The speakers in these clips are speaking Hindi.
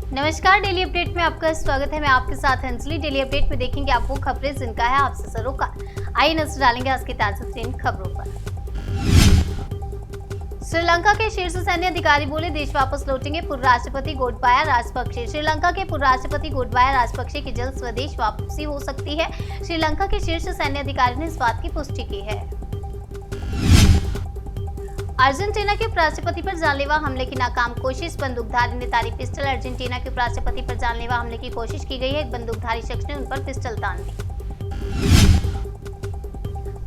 नमस्कार, डेली अपडेट में आपका स्वागत है। मैं आपके साथ अंजलि। डेली अपडेट में देखेंगे आप वो खबरें जिनका है आपसे सरोकार। आइए नजर डालेंगे आज की ताजा तरीन खबरों पर। श्रीलंका के शीर्ष सैन्य अधिकारी बोले देश वापस लौटेंगे पूर्व राष्ट्रपति गोटबाया राजपक्षे। श्रीलंका के पूर्व राष्ट्रपति गोटबाया राजपक्षे की जल्द स्वदेश वापसी हो सकती है। श्रीलंका के शीर्ष सैन्य अधिकारी ने इस बात की पुष्टि की है। अर्जेंटीना के उपराष्ट्रपति पर जानलेवा हमले की नाकाम कोशिश, बंदूकधारी ने तारी पिस्टल। अर्जेंटीना के उपराष्ट्रपति पर जानलेवा हमले की कोशिश की गई है। एक बंदूकधारी शख्स ने उन पर पिस्टल तान दी।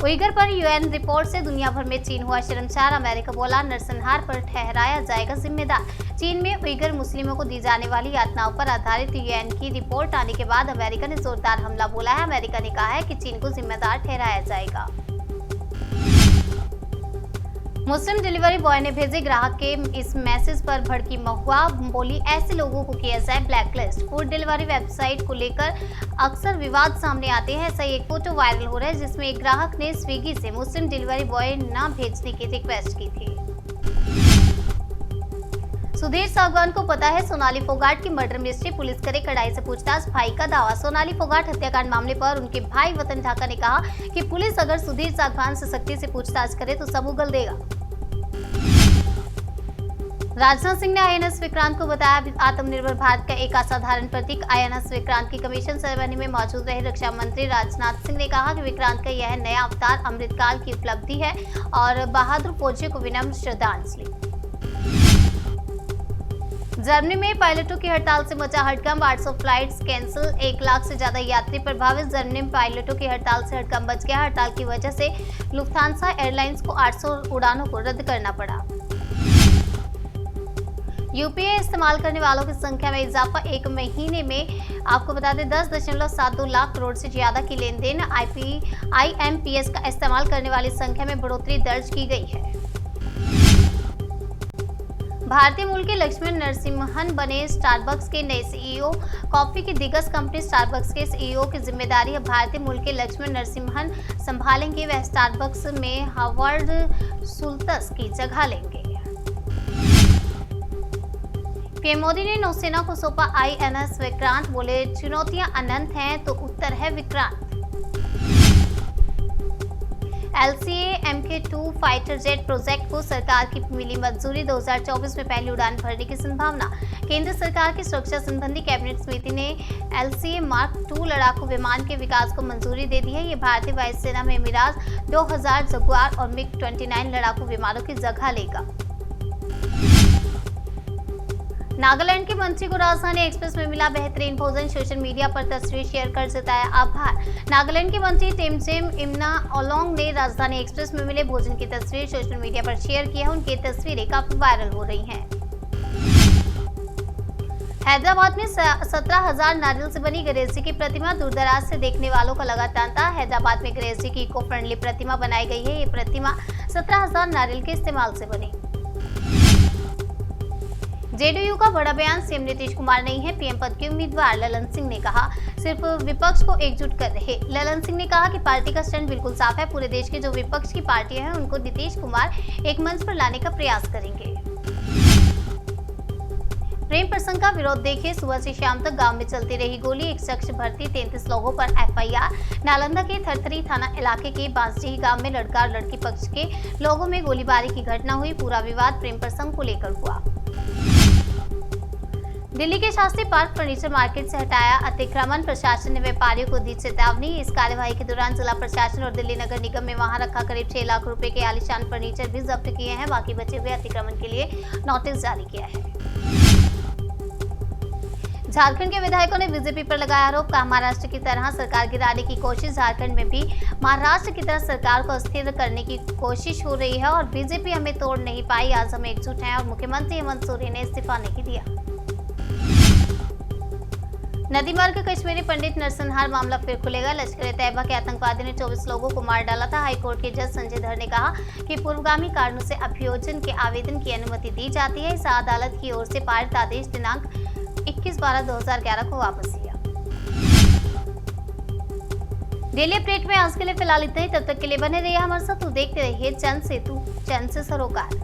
उइगर पर यूएन रिपोर्ट से दुनिया भर में चीन हुआ शर्मसार। अमेरिका बोला नरसंहार पर ठहराया जाएगा जिम्मेदार। चीन में उइगर मुस्लिमों को दी जाने वाली यातनाओं पर आधारित यूएन की रिपोर्ट आने के बाद अमेरिका ने जोरदार हमला बोला है। अमेरिका ने कहा है कि चीन को जिम्मेदार ठहराया जाएगा। मुस्लिम डिलीवरी बॉय ने भेजे ग्राहक के इस मैसेज पर भड़की महुआ, बोली ऐसे लोगों को किया जाए ब्लैकलिस्ट। फूड डिलीवरी वेबसाइट को लेकर अक्सर विवाद सामने आते हैं। ऐसा एक फोटो वायरल हो रहा है जिसमें एक ग्राहक ने स्विगी से मुस्लिम डिलीवरी बॉय न भेजने की रिक्वेस्ट की थी। सुधीर सागवान को पता है सोनाली फोगाट की मर्डर मिस्ट्री, पुलिस करे कड़ाई से पूछताछ। भाई का दावा। सोनाली फोगाट हत्याकांड मामले पर उनके भाई वतन ढाका ने कहा कि पुलिस अगर सुधीर सागवान से सख्ती से पूछताछ करे तो सब उगल देगा। राजनाथ सिंह ने आईएनएस विक्रांत को बताया आत्मनिर्भर भारत का एक असाधारण प्रतीक। आईएनएस विक्रांत की कमीशन सेरेमनी में मौजूद रहे रक्षा मंत्री राजनाथ सिंह ने कहा कि विक्रांत का यह नया अवतार अमृतकाल की उपलब्धि है और बहादुर फौजियों को विनम्र श्रद्धांजलि। जर्मनी में पायलटों की हड़ताल से मचा हड़कंप, 800 फ्लाइट्स कैंसिल, 1 लाख से ज्यादा यात्री प्रभावित। जर्मनी में पायलटों की हड़ताल से हड़कंप मच गया। हड़ताल की वजह से लुफ्थांसा एयरलाइंस को 800 उड़ानों को रद्द करना पड़ा। यूपीआई इस्तेमाल करने वालों की संख्या में इजाफा, एक महीने में आपको बता दें 10.72 लाख करोड़ से ज्यादा की लेन देन। आईएमपीएस का इस्तेमाल करने वाली संख्या में बढ़ोतरी दर्ज की गई है। भारतीय मूल के लक्ष्मण नरसिम्हन बने स्टारबक्स के नए सीईओ। कॉफी की दिग्गज कंपनी स्टारबक्स के सीईओ की जिम्मेदारी अब भारतीय मूल के लक्ष्मण नरसिम्हन संभालेंगे। वह स्टारबक्स में हावर्ड सुल्तस की जगह लेंगे। पीएम मोदी ने नौसेना को सौंपा आईएनएस विक्रांत, बोले चुनौतियां अनंत हैं तो उत्तर है Vikrant. LCA MK2 fighter jet project को सरकार की मिली मंजूरी, 2024 में पहली उड़ान भरने की संभावना। केंद्र सरकार की सुरक्षा संबंधी कैबिनेट समिति ने LCA मार्क 2 लड़ाकू विमान के विकास को मंजूरी दे दी है। ये भारतीय वायुसेना में मिराज 2000 जगुआर और MiG-29 लड़ाकू विमानों की जगह लेगा। नागालैंड के मंत्री को राजधानी एक्सप्रेस में मिला बेहतरीन भोजन, सोशल मीडिया पर तस्वीर शेयर कर जताया आभार। नागालैंड के मंत्री तेमजेम इमना ओलोंग ने राजधानी एक्सप्रेस में मिले भोजन की तस्वीर सोशल मीडिया पर शेयर की है। उनकी तस्वीरें काफी वायरल हो रही हैं। हैदराबाद में 17,000 नारियल से बनी गणेश जी की प्रतिमा दूरदराज से देखने वालों का लगा तांता। हैदराबाद में गणेश जी की इको फ्रेंडली प्रतिमा बनाई गई है। ये प्रतिमा 17,000 नारियल के इस्तेमाल से बनी। जेडीयू का बड़ा बयान, सीएम नीतीश कुमार नहीं है पीएम पद के उम्मीदवार। ललन सिंह ने कहा सिर्फ विपक्ष को एकजुट कर रहे। ललन सिंह ने कहा कि पार्टी का स्टैंड बिल्कुल साफ है। पूरे देश के जो विपक्ष की पार्टियां हैं उनको नीतीश कुमार एक मंच पर लाने का प्रयास करेंगे। प्रेम प्रसंग का विरोध देखिए, सुबह से शाम तक गांव में चलती रही गोली, एक शख्स भर्ती, 33 लोगों पर एफआईआर। नालंदा के थरथरी थाना इलाके के बांसडीह गांव में लड़का और लड़की पक्ष के लोगों में गोलीबारी की घटना हुई। पूरा विवाद प्रेम प्रसंग को लेकर हुआ। दिल्ली के शास्त्री पार्क फर्नीचर मार्केट से हटाया अतिक्रमण, प्रशासन ने व्यापारियों को दी चेतावनी। इस कार्यवाही के दौरान जिला प्रशासन और दिल्ली नगर निगम में वहां रखा करीब 6 लाख रुपए के आलीशान फर्नीचर भी जब्त किए हैं। बाकी बचे हुए अतिक्रमण के लिए नोटिस जारी किया है। झारखंड के विधायकों ने बीजेपी पर लगाया आरोप, कहा महाराष्ट्र की तरह सरकार गिराने की कोशिश। झारखंड में भी महाराष्ट्र की तरह सरकार को अस्थिर करने की कोशिश हो रही है और बीजेपी हमें तोड़ नहीं पाई। आज हम एकजुट हैं और मुख्यमंत्री हेमंत सोरेन ने इस्तीफा नहीं दिया। नदी मार्ग कश्मीरी पंडित नरसंहार मामला फिर खुलेगा। लश्कर तैयबा के आतंकवादी ने 24 लोगों को मार डाला था। हाईकोर्ट के जज संजय धर ने कहा कि पूर्वगामी कारणों से अभियोजन के आवेदन की अनुमति दी जाती है। इस अदालत की ओर से पारित आदेश दिनांक 21/12/2011 को वापस लिया। डेली अपडेट में आज के लिए फिलहाल इतना ही। तब तक के लिए बने रहिए हमारे साथ। देखते रहिए जन सेतु, जन से सरोकार।